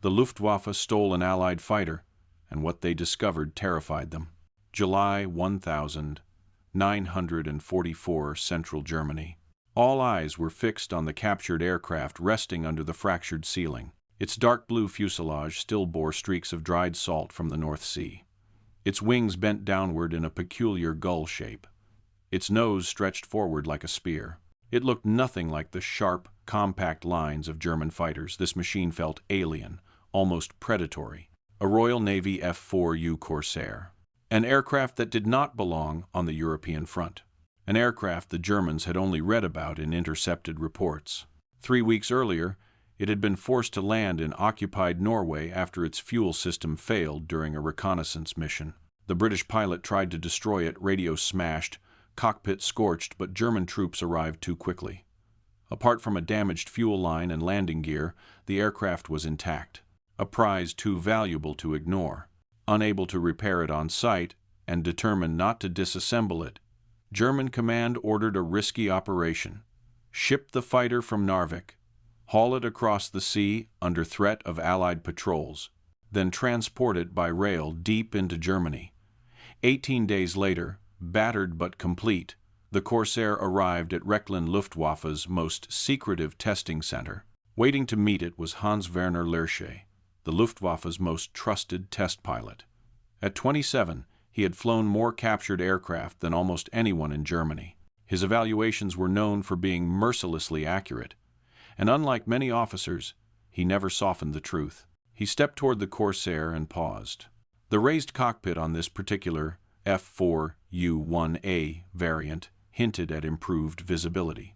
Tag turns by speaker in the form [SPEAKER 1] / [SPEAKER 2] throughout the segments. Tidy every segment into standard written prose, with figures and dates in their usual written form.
[SPEAKER 1] The Luftwaffe stole an Allied fighter, and what they discovered terrified them. July 1944, Central Germany. All eyes were fixed on the captured aircraft resting under the fractured ceiling. Its dark blue fuselage still bore streaks of dried salt from the North Sea. Its wings bent downward in a peculiar gull shape. Its nose stretched forward like a spear. It looked nothing like the sharp, compact lines of German fighters. This machine felt alien, almost predatory. A Royal Navy F4U Corsair. An aircraft that did not belong on the European front. An aircraft the Germans had only read about in intercepted reports. 3 weeks earlier, it had been forced to land in occupied Norway after its fuel system failed during a reconnaissance mission. The British pilot tried to destroy it, radio smashed, cockpit scorched, but German troops arrived too quickly. Apart from a damaged fuel line and landing gear, the aircraft was intact, a prize too valuable to ignore. Unable to repair it on site and determined not to disassemble it, German command ordered a risky operation. Ship the fighter from Narvik, haul it across the sea under threat of Allied patrols, then transport it by rail deep into Germany. 18 days later, battered but complete, the Corsair arrived at Rechlin Luftwaffe's most secretive testing center. Waiting to meet it was Hans-Werner Lerche, the Luftwaffe's most trusted test pilot. At 27, he had flown more captured aircraft than almost anyone in Germany. His evaluations were known for being mercilessly accurate, and unlike many officers, he never softened the truth. He stepped toward the Corsair and paused. The raised cockpit on this particular F4U-1A variant hinted at improved visibility.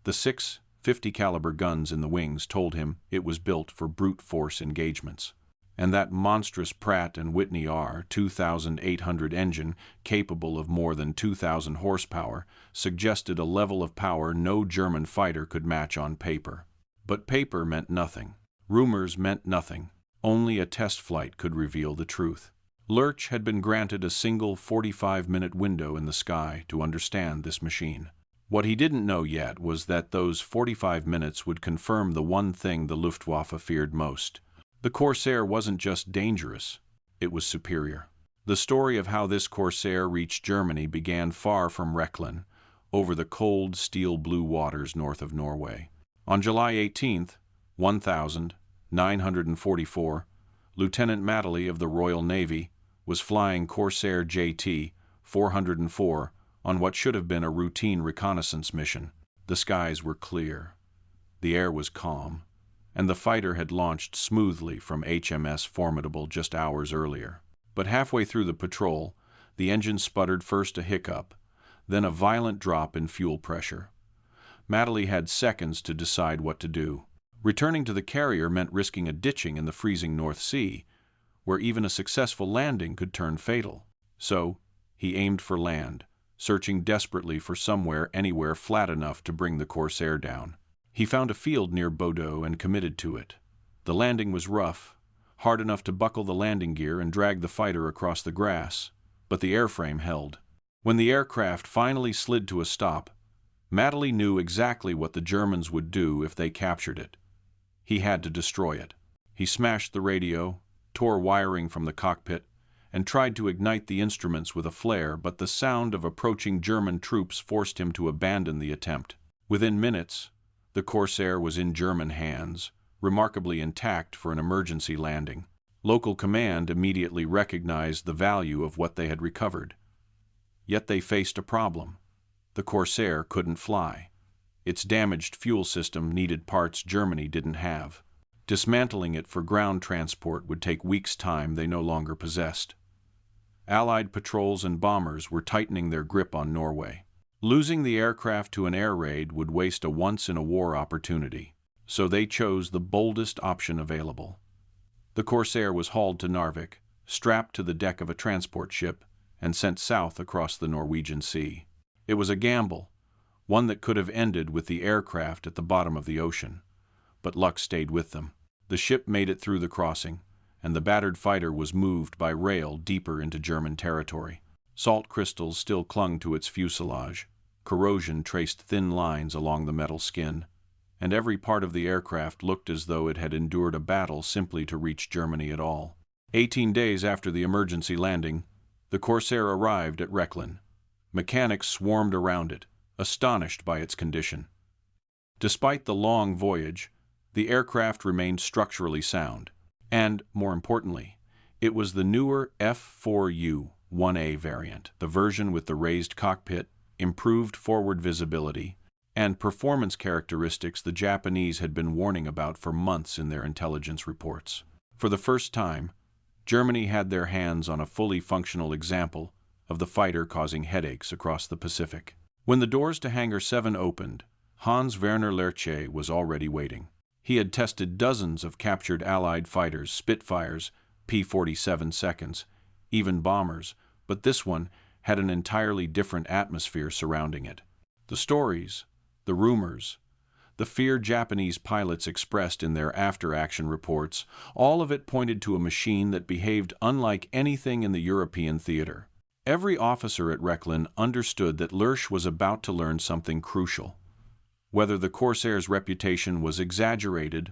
[SPEAKER 1] The 6 50 caliber guns in the wings told him it was built for brute force engagements. And that monstrous Pratt Whitney R-2800 engine, capable of more than 2,000 horsepower, suggested a level of power no German fighter could match on paper. But paper meant nothing. Rumors meant nothing. Only a test flight could reveal the truth. Lerche had been granted a single 45-minute window in the sky to understand this machine. What he didn't know yet was that those 45 minutes would confirm the one thing the Luftwaffe feared most. The Corsair wasn't just dangerous, it was superior. The story of how this Corsair reached Germany began far from Rechlin, over the cold, steel-blue waters north of Norway. On July 18, 1944, Lieutenant Madeley of the Royal Navy was flying Corsair JT 404 on what should have been a routine reconnaissance mission. The skies were clear. The air was calm, and the fighter had launched smoothly from HMS Formidable just hours earlier. But halfway through the patrol, the engine sputtered, first a hiccup, then a violent drop in fuel pressure. Madeley had seconds to decide what to do. Returning to the carrier meant risking a ditching in the freezing North Sea, where even a successful landing could turn fatal. So, he aimed for land, searching desperately for somewhere, anywhere flat enough to bring the Corsair down. He found a field near Bordeaux and committed to it. The landing was rough, hard enough to buckle the landing gear and drag the fighter across the grass, but the airframe held. When the aircraft finally slid to a stop, Madeley knew exactly what the Germans would do if they captured it. He had to destroy it. He smashed the radio, tore wiring from the cockpit, and tried to ignite the instruments with a flare, but the sound of approaching German troops forced him to abandon the attempt. Within minutes, the Corsair was in German hands, remarkably intact for an emergency landing. Local command immediately recognized the value of what they had recovered. Yet they faced a problem. The Corsair couldn't fly. Its damaged fuel system needed parts Germany didn't have. Dismantling it for ground transport would take weeks' time they no longer possessed. Allied patrols and bombers were tightening their grip on Norway. Losing the aircraft to an air raid would waste a once-in-a-war opportunity, so they chose the boldest option available. The Corsair was hauled to Narvik, strapped to the deck of a transport ship, and sent south across the Norwegian Sea. It was a gamble, one that could have ended with the aircraft at the bottom of the ocean. But luck stayed with them. The ship made it through the crossing, and the battered fighter was moved by rail deeper into German territory. Salt crystals still clung to its fuselage. Corrosion traced thin lines along the metal skin, and every part of the aircraft looked as though it had endured a battle simply to reach Germany at all. 18 days after the emergency landing, the Corsair arrived at Rechlin. Mechanics swarmed around it, astonished by its condition. Despite the long voyage, the aircraft remained structurally sound, and, more importantly, it was the newer F4U 1A variant, the version with the raised cockpit, improved forward visibility, and performance characteristics the Japanese had been warning about for months in their intelligence reports. For the first time, Germany had their hands on a fully functional example of the fighter causing headaches across the Pacific. When the doors to Hangar 7 opened, Hans-Werner Lerche was already waiting. He had tested dozens of captured Allied fighters, Spitfires, P-47 seconds, even bombers, but this one had an entirely different atmosphere surrounding it. The stories, the rumors, the fear Japanese pilots expressed in their after-action reports, all of it pointed to a machine that behaved unlike anything in the European theater. Every officer at Rechlin understood that Lerche was about to learn something crucial. Whether the Corsair's reputation was exaggerated,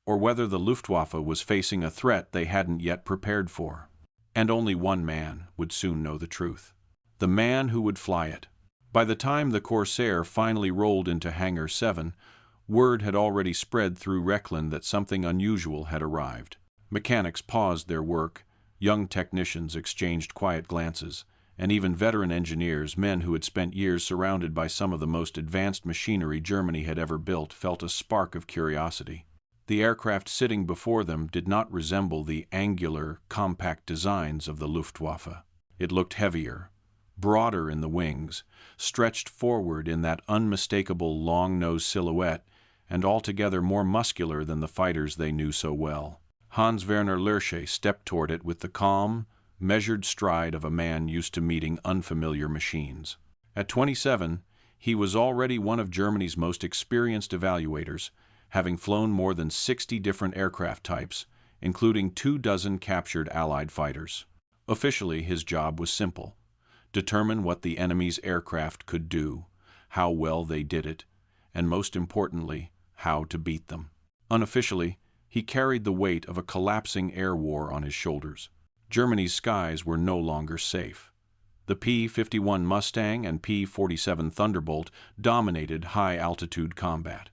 [SPEAKER 1] or whether the Luftwaffe was facing a threat they hadn't yet prepared for. And only one man would soon know the truth. The man who would fly it. By the time the Corsair finally rolled into Hangar 7, word had already spread through Rechlin that something unusual had arrived. Mechanics paused their work, young technicians exchanged quiet glances, and even veteran engineers, men who had spent years surrounded by some of the most advanced machinery Germany had ever built, felt a spark of curiosity. The aircraft sitting before them did not resemble the angular, compact designs of the Luftwaffe. It looked heavier, broader in the wings, stretched forward in that unmistakable long-nose silhouette, and altogether more muscular than the fighters they knew so well. Hans-Werner Lerche stepped toward it with the calm, measured stride of a man used to meeting unfamiliar machines. At 27, he was already one of Germany's most experienced evaluators, having flown more than 60 different aircraft types, including 24 captured Allied fighters. Officially, his job was simple: determine what the enemy's aircraft could do, how well they did it, and most importantly, how to beat them. Unofficially, he carried the weight of a collapsing air war on his shoulders. Germany's skies were no longer safe. The P-51 Mustang and P-47 Thunderbolt dominated high-altitude combat.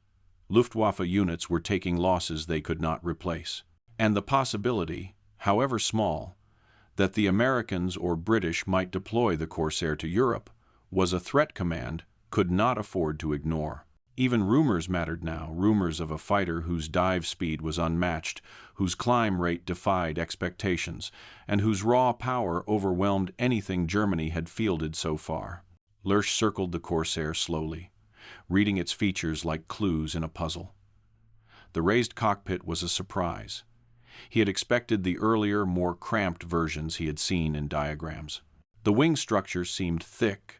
[SPEAKER 1] Luftwaffe units were taking losses they could not replace. And the possibility, however small, that the Americans or British might deploy the Corsair to Europe was a threat command could not afford to ignore. Even rumors mattered now, rumors of a fighter whose dive speed was unmatched, whose climb rate defied expectations, and whose raw power overwhelmed anything Germany had fielded so far. Lerche circled the Corsair slowly, reading its features like clues in a puzzle. The raised cockpit was a surprise. He had expected the earlier, more cramped versions he had seen in diagrams. The wing structure seemed thick,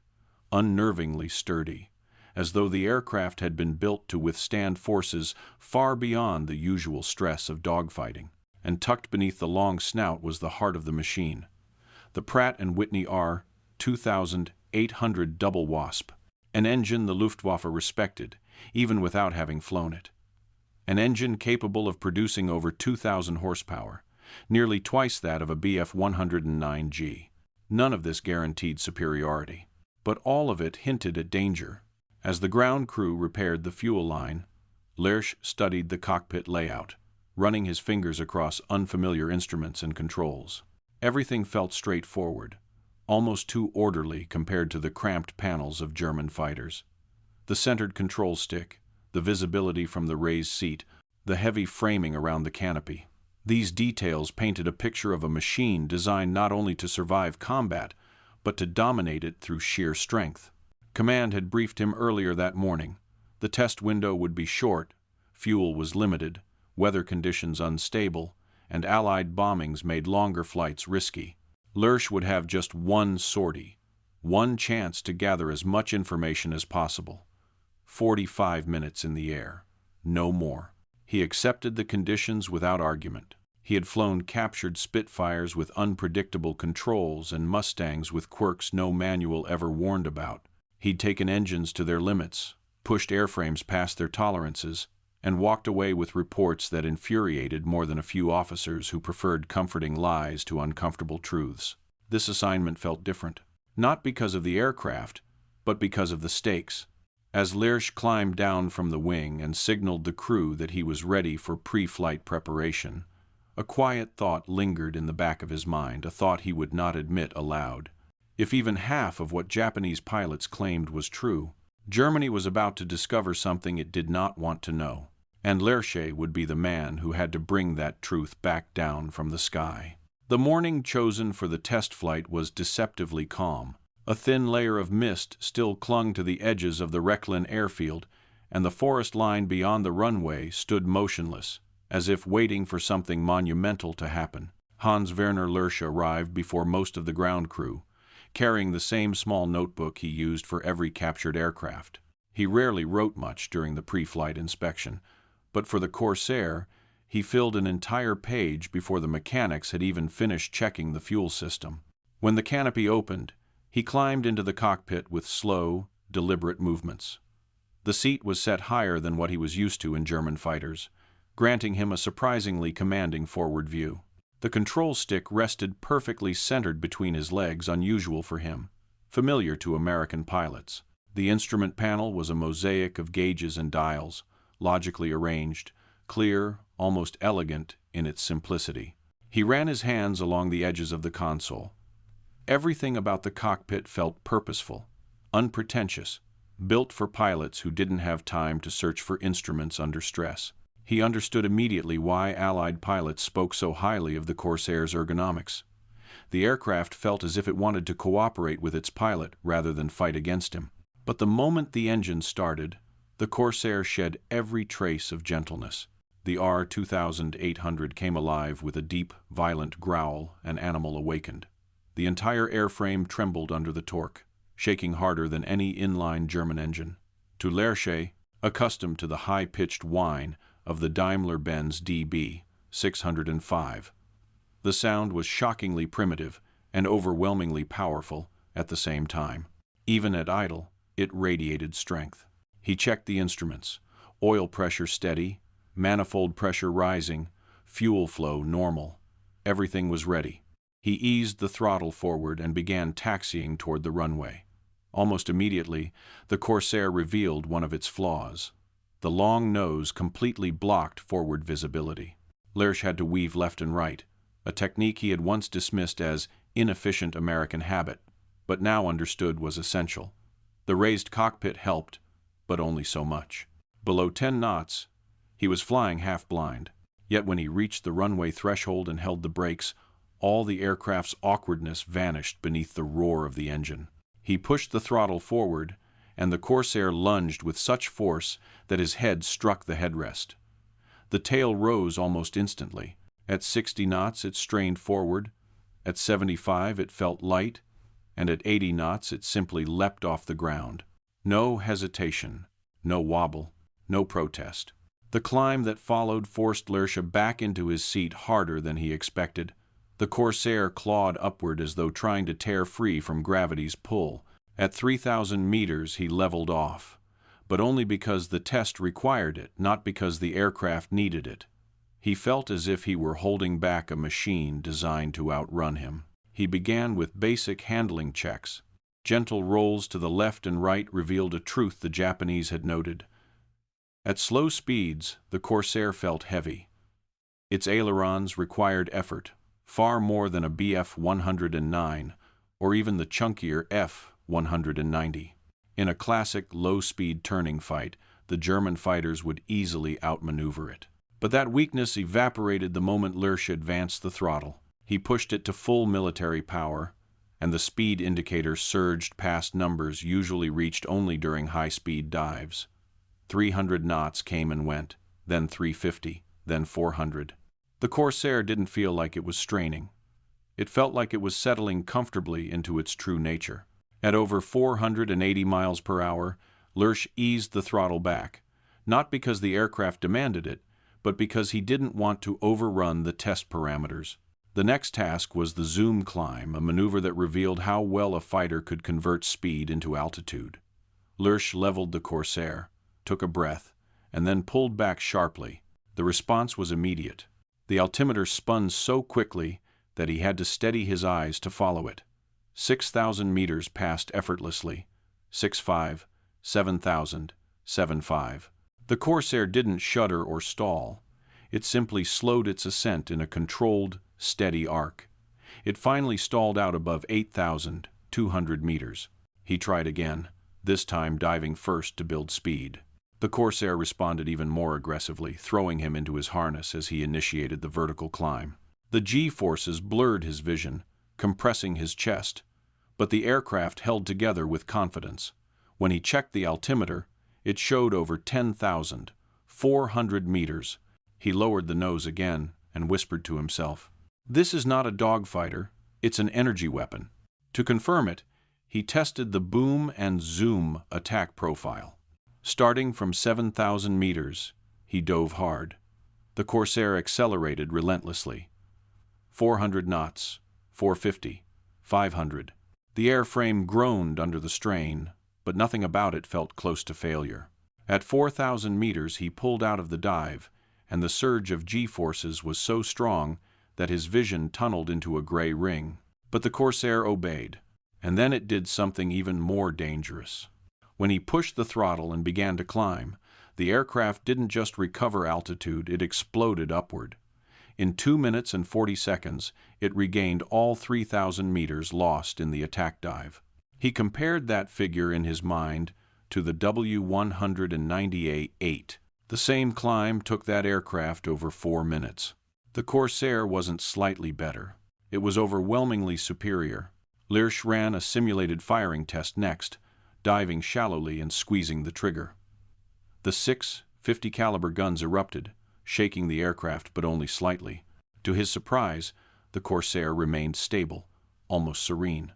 [SPEAKER 1] unnervingly sturdy, as though the aircraft had been built to withstand forces far beyond the usual stress of dogfighting. And tucked beneath the long snout was the heart of the machine, the Pratt Whitney R-2800 Double Wasp, an engine the Luftwaffe respected, even without having flown it. An engine capable of producing over 2,000 horsepower, nearly twice that of a Bf-109G. None of this guaranteed superiority, but all of it hinted at danger. As the ground crew repaired the fuel line, Lerche studied the cockpit layout, running his fingers across unfamiliar instruments and controls. Everything felt straightforward, almost too orderly compared to the cramped panels of German fighters. The centered control stick, the visibility from the raised seat, the heavy framing around the canopy. These details painted a picture of a machine designed not only to survive combat, but to dominate it through sheer strength. Command had briefed him earlier that morning. The test window would be short, fuel was limited, weather conditions unstable, and Allied bombings made longer flights risky. Lerche would have just one sortie, one chance to gather as much information as possible. 45 minutes in the air, no more. He accepted the conditions without argument. He had flown captured Spitfires with unpredictable controls and Mustangs with quirks no manual ever warned about. He'd taken engines to their limits, pushed airframes past their tolerances, and walked away with reports that infuriated more than a few officers who preferred comforting lies to uncomfortable truths. This assignment felt different, not because of the aircraft, but because of the stakes. As Lerche climbed down from the wing and signaled the crew that he was ready for pre-flight preparation, a quiet thought lingered in the back of his mind, a thought he would not admit aloud. If even half of what Japanese pilots claimed was true, Germany was about to discover something it did not want to know, and Lerche would be the man who had to bring that truth back down from the sky. The morning chosen for the test flight was deceptively calm. A thin layer of mist still clung to the edges of the Rechlin airfield, and the forest line beyond the runway stood motionless, as if waiting for something monumental to happen. Hans-Werner Lerche arrived before most of the ground crew, carrying the same small notebook he used for every captured aircraft. He rarely wrote much during the pre-flight inspection, but for the Corsair, he filled an entire page before the mechanics had even finished checking the fuel system. When the canopy opened, he climbed into the cockpit with slow, deliberate movements. The seat was set higher than what he was used to in German fighters, granting him a surprisingly commanding forward view. The control stick rested perfectly centered between his legs, unusual for him, familiar to American pilots. The instrument panel was a mosaic of gauges and dials, logically arranged, clear, almost elegant in its simplicity. He ran his hands along the edges of the console. Everything about the cockpit felt purposeful, unpretentious, built for pilots who didn't have time to search for instruments under stress. He understood immediately why Allied pilots spoke so highly of the Corsair's ergonomics. The aircraft felt as if it wanted to cooperate with its pilot rather than fight against him. But the moment the engine started, the Corsair shed every trace of gentleness. The R-2800 came alive with a deep, violent growl, an animal awakened. The entire airframe trembled under the torque, shaking harder than any inline German engine. To Lerche, accustomed to the high-pitched whine of the Daimler-Benz DB 605, the sound was shockingly primitive and overwhelmingly powerful at the same time. Even at idle, it radiated strength. He checked the instruments, oil pressure steady, manifold pressure rising, fuel flow normal. Everything was ready. He eased the throttle forward and began taxiing toward the runway. Almost immediately, the Corsair revealed one of its flaws. The long nose completely blocked forward visibility. Lerche had to weave left and right, a technique he had once dismissed as inefficient American habit, but now understood was essential. The raised cockpit helped, but only so much. Below 10 knots, he was flying half-blind. Yet when he reached the runway threshold and held the brakes, all the aircraft's awkwardness vanished beneath the roar of the engine. He pushed the throttle forward, and the Corsair lunged with such force that his head struck the headrest. The tail rose almost instantly. At 60 knots it strained forward, at 75 it felt light, and at 80 knots it simply leapt off the ground. No hesitation, no wobble, no protest. The climb that followed forced Lerche back into his seat harder than he expected. The Corsair clawed upward as though trying to tear free from gravity's pull. At 3,000 meters he leveled off, but only because the test required it, not because the aircraft needed it. He felt as if he were holding back a machine designed to outrun him. He began with basic handling checks. Gentle rolls to the left and right revealed a truth the Japanese had noted. At slow speeds, the Corsair felt heavy. Its ailerons required effort, far more than a Bf-109 or even the chunkier F-190. In a classic low-speed turning fight, the German fighters would easily outmaneuver it. But that weakness evaporated the moment Lerche advanced the throttle. He pushed it to full military power, and the speed indicator surged past numbers usually reached only during high-speed dives. 300 knots came and went, then 350, then 400. The Corsair didn't feel like it was straining. It felt like it was settling comfortably into its true nature. At over 480 miles per hour, Lerche eased the throttle back, not because the aircraft demanded it, but because he didn't want to overrun the test parameters. The next task was the zoom climb, a maneuver that revealed how well a fighter could convert speed into altitude. Lerche leveled the Corsair. took a breath, and then pulled back sharply. The response was immediate. The altimeter spun so quickly that he had to steady his eyes to follow it. 6,000 meters passed effortlessly. 6,500, 7,000, 7,500. The Corsair didn't shudder or stall. It simply slowed its ascent in a controlled, steady arc. It finally stalled out above 8,200 meters. He tried again, this time diving first to build speed. The Corsair responded even more aggressively, throwing him into his harness as he initiated the vertical climb. The G-forces blurred his vision, compressing his chest, but the aircraft held together with confidence. When he checked the altimeter, it showed over 10,400 meters. He lowered the nose again and whispered to himself, "This is not a dogfighter, it's an energy weapon." To confirm it, he tested the boom and zoom attack profile. Starting from 7,000 meters, he dove hard. The Corsair accelerated relentlessly. 400 knots, 450, 500. The airframe groaned under the strain, but nothing about it felt close to failure. At 4,000 meters, he pulled out of the dive, and the surge of G-forces was so strong that his vision tunneled into a gray ring. But the Corsair obeyed, and then it did something even more dangerous. When he pushed the throttle and began to climb, the aircraft didn't just recover altitude, it exploded upward. In 2 minutes and 40 seconds, it regained all 3,000 meters lost in the attack dive. He compared that figure in his mind to the W-198-8. The same climb took that aircraft over 4 minutes. The Corsair wasn't slightly better. It was overwhelmingly superior. Lerche ran a simulated firing test next, diving shallowly and squeezing the trigger. The 6 50 caliber guns erupted, shaking the aircraft but only slightly. To his surprise, the Corsair remained stable, almost serene.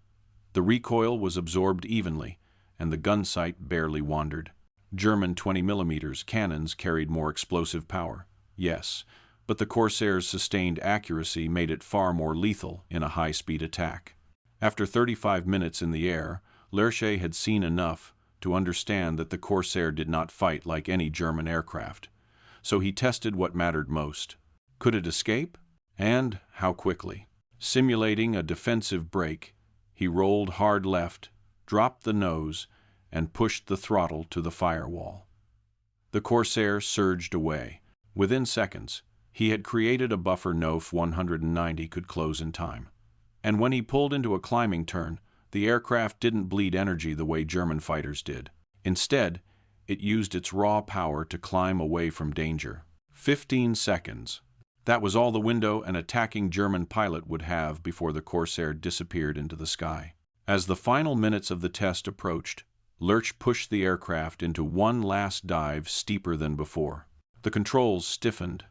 [SPEAKER 1] The recoil was absorbed evenly, and the gun sight barely wandered. German 20mm cannons carried more explosive power, yes, but the Corsair's sustained accuracy made it far more lethal in a high-speed attack. After 35 minutes in the air, Lerche had seen enough to understand that the Corsair did not fight like any German aircraft. So he tested what mattered most. Could it escape? And how quickly? Simulating a defensive brake, he rolled hard left, dropped the nose, and pushed the throttle to the firewall. The Corsair surged away. Within seconds, he had created a buffer no F-190 could close in time. And when he pulled into a climbing turn, the aircraft didn't bleed energy the way German fighters did. Instead, it used its raw power to climb away from danger. 15 seconds. That was all the window an attacking German pilot would have before the Corsair disappeared into the sky. As the final minutes of the test approached, Lerche pushed the aircraft into one last dive steeper than before. The controls stiffened.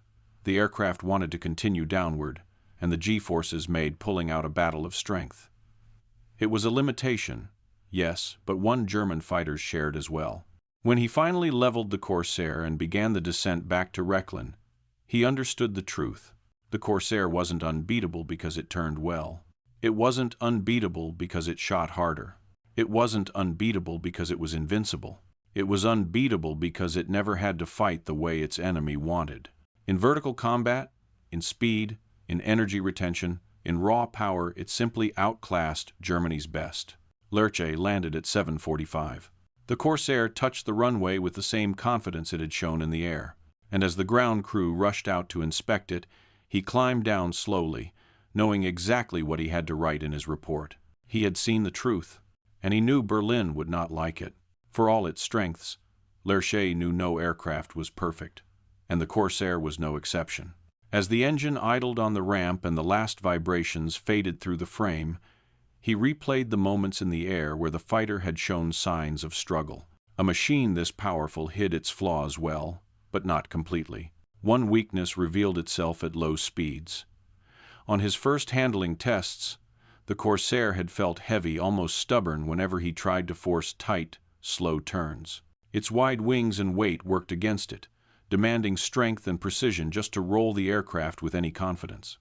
[SPEAKER 1] The aircraft wanted to continue downward, and the G-forces made pulling out a battle of strength. It was a limitation, yes, but one German fighter shared as well. When he finally leveled the Corsair and began the descent back to Rechlin, he understood the truth. The Corsair wasn't unbeatable because it turned well. It wasn't unbeatable because it shot harder. It wasn't unbeatable because it was invincible. It was unbeatable because it never had to fight the way its enemy wanted. In vertical combat, in speed, in energy retention, in raw power, it simply outclassed Germany's best. Lerche landed at 7:45. The Corsair touched the runway with the same confidence it had shown in the air, and as the ground crew rushed out to inspect it, he climbed down slowly, knowing exactly what he had to write in his report. He had seen the truth, and he knew Berlin would not like it. For all its strengths, Lerche knew no aircraft was perfect, and the Corsair was no exception. As the engine idled on the ramp and the last vibrations faded through the frame, he replayed the moments in the air where the fighter had shown signs of struggle. A machine this powerful hid its flaws well, but not completely. One weakness revealed itself at low speeds. On his first handling tests, the Corsair had felt heavy, almost stubborn whenever he tried to force tight, slow turns. Its wide wings and weight worked against it, demanding strength and precision just to roll the aircraft with any confidence.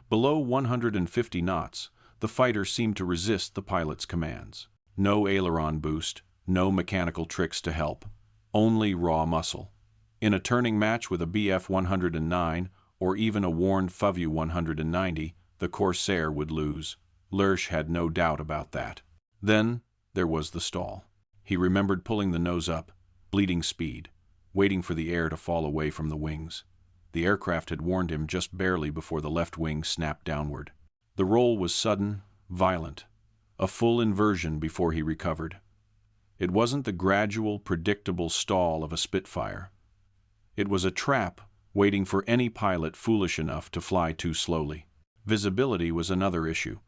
[SPEAKER 1] Below 150 knots, the fighter seemed to resist the pilot's commands. No aileron boost, no mechanical tricks to help. only raw muscle. In a turning match with a Bf-109 or even a worn F4U 190, the Corsair would lose. Lerche had no doubt about that. Then there was the stall. He remembered pulling the nose up, bleeding speed, waiting for the air to fall away from the wings. The aircraft had warned him just barely before the left wing snapped downward. The roll was sudden, violent, a full inversion before he recovered. It wasn't the gradual, predictable stall of a Spitfire. It was a trap waiting for any pilot foolish enough to fly too slowly. Visibility was another issue.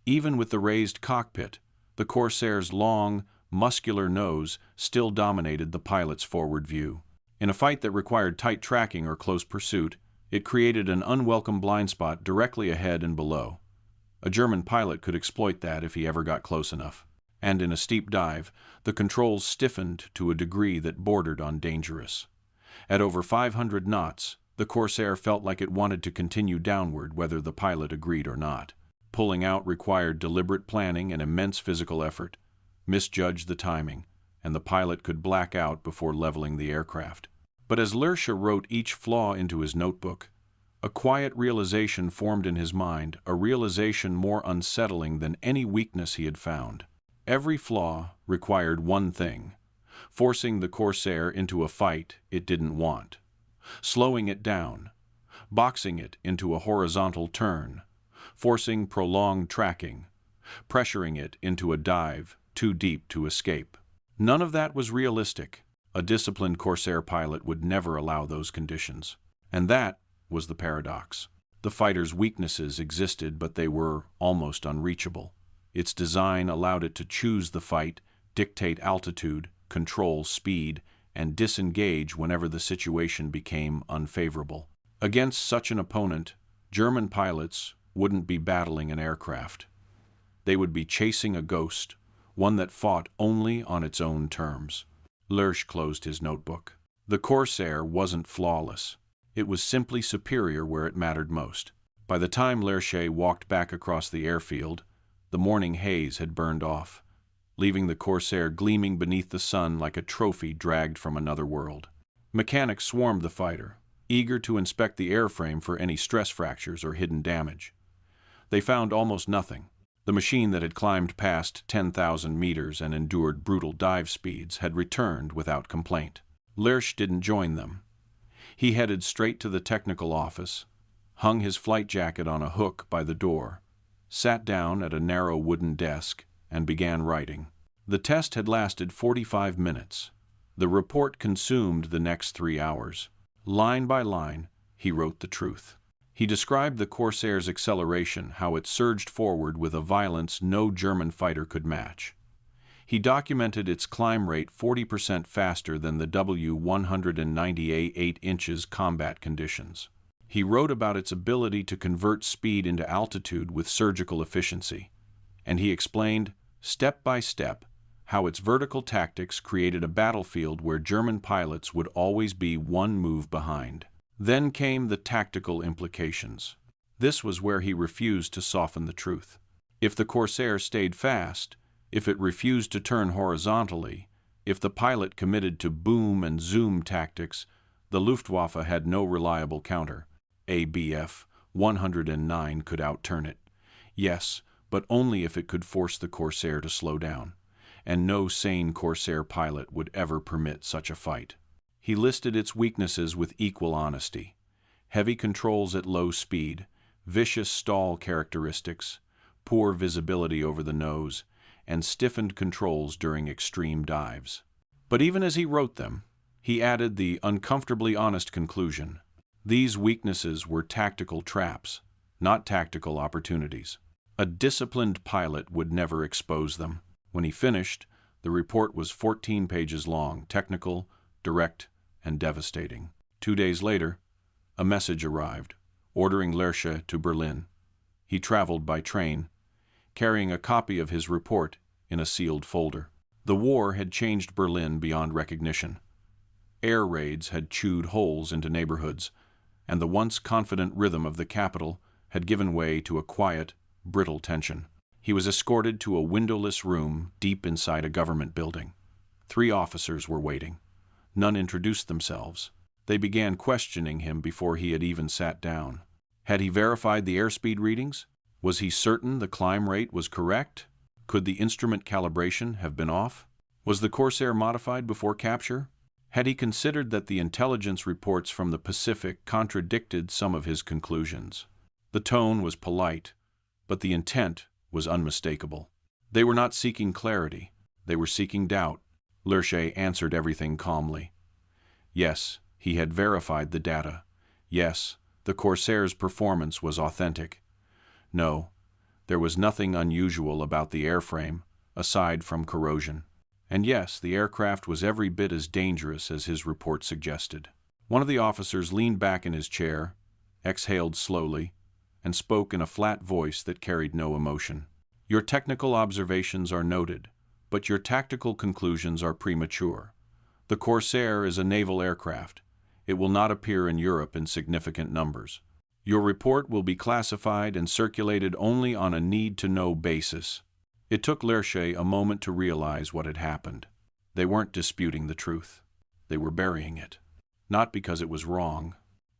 [SPEAKER 1] Even with the raised cockpit, the Corsair's long, muscular nose still dominated the pilot's forward view. In a fight that required tight tracking or close pursuit, it created an unwelcome blind spot directly ahead and below. A German pilot could exploit that if he ever got close enough. And in a steep dive, the controls stiffened to a degree that bordered on dangerous. At over 500 knots, the Corsair felt like it wanted to continue downward whether the pilot agreed or not. Pulling out required deliberate planning and immense physical effort. Misjudge the timing, and the pilot could black out before leveling the aircraft. But as Lerche wrote each flaw into his notebook, a quiet realization formed in his mind, a realization more unsettling than any weakness he had found. Every flaw required one thing: forcing the Corsair into a fight it didn't want, slowing it down, boxing it into a horizontal turn, forcing prolonged tracking, pressuring it into a dive too deep to escape. None of that was realistic. A disciplined Corsair pilot would never allow those conditions. And that was the paradox. The fighter's weaknesses existed, but they were almost unreachable. Its design allowed it to choose the fight, dictate altitude, control speed, and disengage whenever the situation became unfavorable. Against such an opponent, German pilots wouldn't be battling an aircraft. They would be chasing a ghost, one that fought only on its own terms. Lerche closed his notebook. The Corsair wasn't flawless. It was simply superior where it mattered most. By the time Lerche walked back across the airfield, the morning haze had burned off, leaving the Corsair gleaming beneath the sun like a trophy dragged from another world. Mechanics swarmed the fighter, eager to inspect the airframe for any stress fractures or hidden damage. They found almost nothing. The machine that had climbed past 10,000 meters and endured brutal dive speeds had returned without complaint. Lerche didn't join them. He headed straight to the technical office, hung his flight jacket on a hook by the door, sat down at a narrow wooden desk, and began writing. The test had lasted 45 minutes. The report consumed the next 3 hours. Line by line, he wrote the truth. He described the Corsair's acceleration, how it surged forward with a violence no German fighter could match. He documented its climb rate 40% faster than the W-190A 8 inches combat conditions. He wrote about its ability to convert speed into altitude with surgical efficiency, and he explained, step by step, how its vertical tactics created a battlefield where German pilots would always be one move behind. Then came the tactical implications. This was where he refused to soften the truth. If the Corsair stayed fast, if it refused to turn horizontally, if the pilot committed to boom and zoom tactics, the Luftwaffe had no reliable counter. A Bf-109 could outturn it. Yes, but only if it could force the Corsair to slow down. And no sane Corsair pilot would ever permit such a fight. He listed its weaknesses with equal honesty: heavy controls at low speed, vicious stall characteristics, poor visibility over the nose, and stiffened controls during extreme dives. But even as he wrote them, he added the uncomfortably honest conclusion: these weaknesses were tactical traps, not tactical opportunities. A disciplined pilot would never expose them. When he finished, the report was 14 pages long, technical, direct, and devastating. 2 days later, a message arrived, ordering Lerche to Berlin. He traveled by train, carrying a copy of his report in a sealed folder. The war had changed Berlin beyond recognition. Air raids had chewed holes into neighborhoods, and the once confident rhythm of the capital had given way to a quiet, brittle tension. He was escorted to a windowless room deep inside a government building. 3 officers were waiting. None introduced themselves. They began questioning him before he had even sat down. Had he verified the airspeed readings? Was he certain the climb rate was correct? Could the instrument calibration have been off? Was the Corsair modified before capture? Had he considered that the intelligence reports from the Pacific contradicted some of his conclusions? The tone was polite, but the intent was unmistakable. They were not seeking clarity. They were seeking doubt. Lerche answered everything calmly. Yes, he had verified the data. Yes, the Corsair's performance was authentic. No, there was nothing unusual about the airframe, aside from corrosion. And yes, the aircraft was every bit as dangerous as his report suggested. One of the officers leaned back in his chair, exhaled slowly, and spoke in a flat voice that carried no emotion. Your technical observations are noted, but your tactical conclusions are premature. The Corsair is a naval aircraft. It will not appear in Europe in significant numbers. Your report will be classified and circulated only on a need-to-know basis. It took Lerche a moment to realize what had happened. They weren't disputing the truth. They were burying it. Not because it was wrong,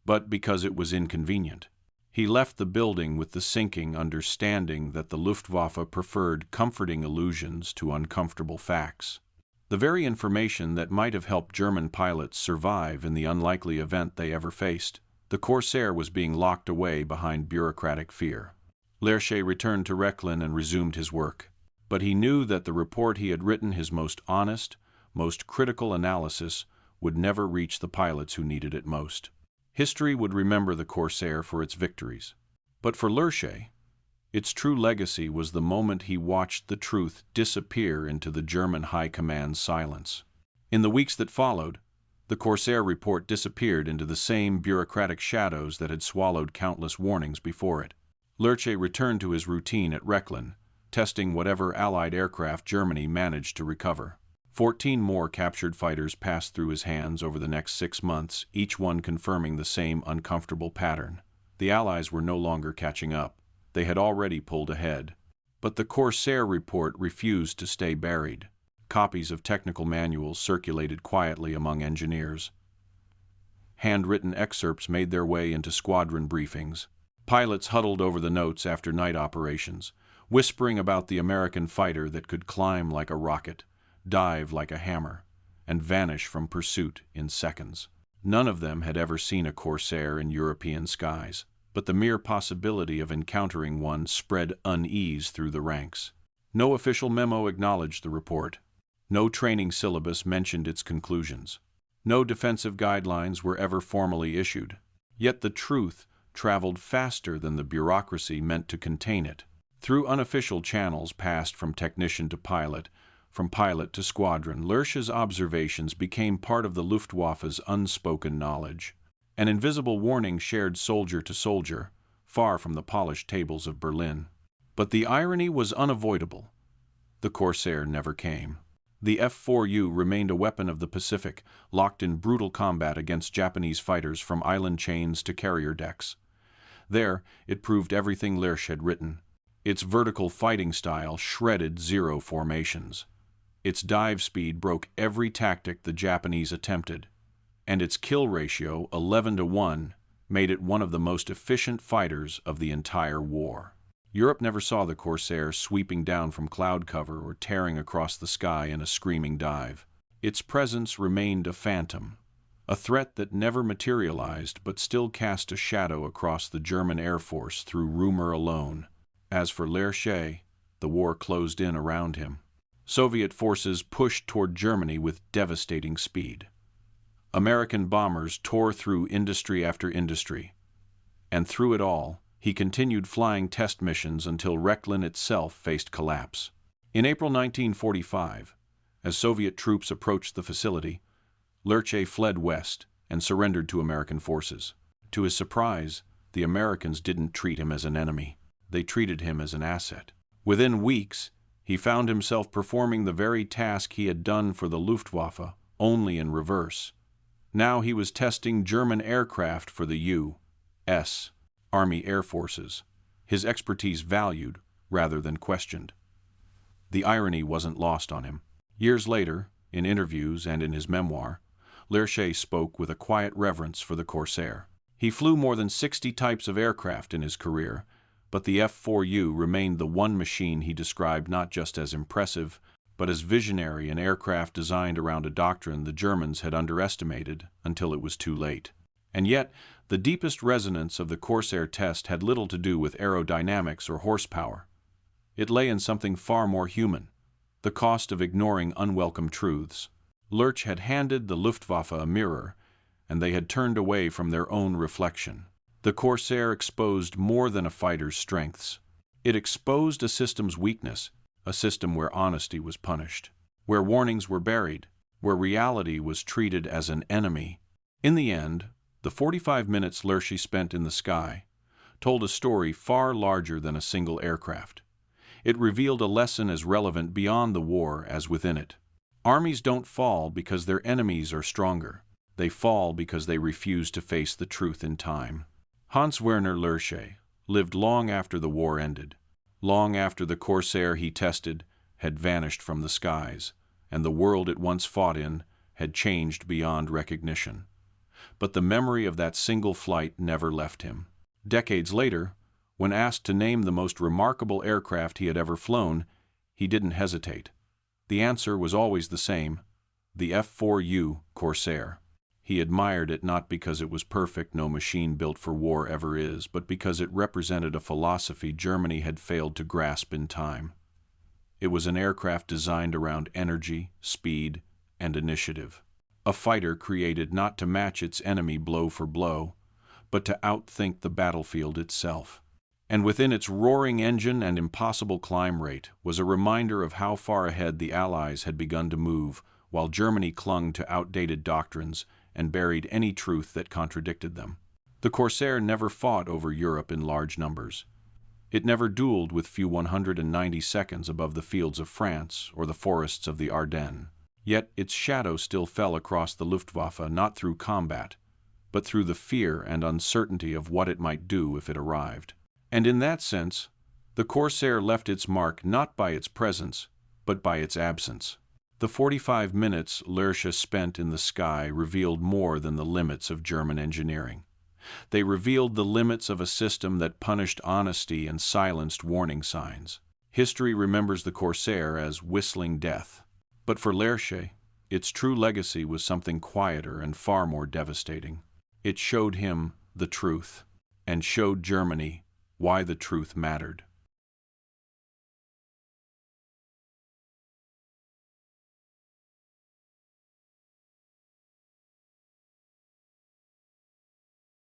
[SPEAKER 1] but because it was inconvenient. He left the building with the sinking understanding that the Luftwaffe preferred comforting illusions to uncomfortable facts. The very information that might have helped German pilots survive in the unlikely event they ever faced. The Corsair was being locked away behind bureaucratic fear. Lerche returned to Rechlin and resumed his work. But he knew that the report he had written, his most honest, most critical analysis, would never reach the pilots who needed it most. History would remember the Corsair for its victories. But for Lerche, its true legacy was the moment he watched the truth disappear into the German High Command's silence. In the weeks that followed, the Corsair report disappeared into the same bureaucratic shadows that had swallowed countless warnings before it. Lerche returned to his routine at Rechlin, testing whatever Allied aircraft Germany managed to recover. 14 more captured fighters passed through his hands over the next 6 months, each one confirming the same uncomfortable pattern. The Allies were no longer catching up. They had already pulled ahead. But the Corsair report refused to stay buried. Copies of technical manuals circulated quietly among engineers. Handwritten excerpts made their way into squadron briefings. Pilots huddled over the notes after night operations, whispering about the American fighter that could climb like a rocket, dive like a hammer, and vanish from pursuit in seconds. None of them had ever seen a Corsair in European skies, but the mere possibility of encountering one spread unease through the ranks. No official memo acknowledged the report. No training syllabus mentioned its conclusions. No defensive guidelines were ever formally issued. Yet the truth traveled faster than the bureaucracy meant to contain it. Through unofficial channels passed from technician to pilot, from pilot to squadron, Lerche's observations became part of the Luftwaffe's unspoken knowledge. An invisible warning shared soldier to soldier, far from the polished tables of Berlin. But the irony was unavoidable. The Corsair never came. The F4U remained a weapon of the Pacific, locked in brutal combat against Japanese fighters from island chains to carrier decks. There, it proved everything Lerche had written. Its vertical fighting style shredded zero formations. Its dive speed broke every tactic the Japanese attempted. And its kill ratio, 11-to-1, made it one of the most efficient fighters of the entire war. Europe never saw the Corsair sweeping down from cloud cover or tearing across the sky in a screaming dive. Its presence remained a phantom, a threat that never materialized but still cast a shadow across the German Air Force through rumor alone. As for Lerche, the war closed in around him. Soviet forces pushed toward Germany with devastating speed. American bombers tore through industry after industry. And through it all, he continued flying test missions until Rechlin itself faced collapse. In April 1945, as Soviet troops approached the facility, Lerche fled west and surrendered to American forces. To his surprise, the Americans didn't treat him as an enemy. They treated him as an asset. Within weeks, he found himself performing the very task he had done for the Luftwaffe, only in reverse. Now he was testing German aircraft for the U.S. Army Air Forces, his expertise valued rather than questioned. The irony wasn't lost on him. Years later, in interviews and in his memoir, Lerche spoke with a quiet reverence for the Corsair. He flew more than 60 types of aircraft in his career, but the F4U remained the one machine he described not just as impressive, but as visionary, an aircraft designed around a doctrine the Germans had underestimated until it was too late. And yet, the deepest resonance of the Corsair test had little to do with aerodynamics or horsepower. It lay in something far more human: the cost of ignoring unwelcome truths. Lerche had handed the Luftwaffe a mirror, and they had turned away from their own reflection. The Corsair exposed more than a fighter's strengths. It exposed a system's weakness, a system where honesty was punished, where warnings were buried, where reality was treated as an enemy. In the end, the 45 minutes Lerche spent in the sky told a story far larger than a single aircraft. It revealed a lesson as relevant beyond the war as within it. Armies don't fall because their enemies are stronger. They fall because they refuse to face the truth in time. Hans-Werner Lerche lived long after the war ended, long after the Corsair he tested had vanished from the skies, and the world it once fought in had changed beyond recognition. But the memory of that single flight never left him. Decades later, when asked to name the most remarkable aircraft he had ever flown, he didn't hesitate. The answer was always the same: the F4U Corsair. He admired it not because it was perfect, no machine built for war ever is, but because it represented a philosophy Germany had failed to grasp in time. It was an aircraft designed around energy, speed, and initiative. A fighter created not to match its enemy blow for blow, but to outthink the battlefield itself. And within its roaring engine and impossible climb rate was a reminder of how far ahead the Allies had begun to move, while Germany clung to outdated doctrines and buried any truth that contradicted them. The Corsair never fought over Europe in large numbers. It never dueled with few 190 seconds above the fields of France or the forests of the Ardennes. Yet its shadow still fell across the Luftwaffe, not through combat, but through the fear and uncertainty of what it might do if it arrived. And in that sense, the Corsair left its mark not by its presence, but by its absence. The 45 minutes Lerche spent in the sky revealed more than the limits of German engineering. They revealed the limits of a system that punished honesty and silenced warning signs. History remembers the Corsair as whistling death. But for Lerche, its true legacy was something quieter and far more devastating. It showed him the truth, and showed Germany why the truth mattered.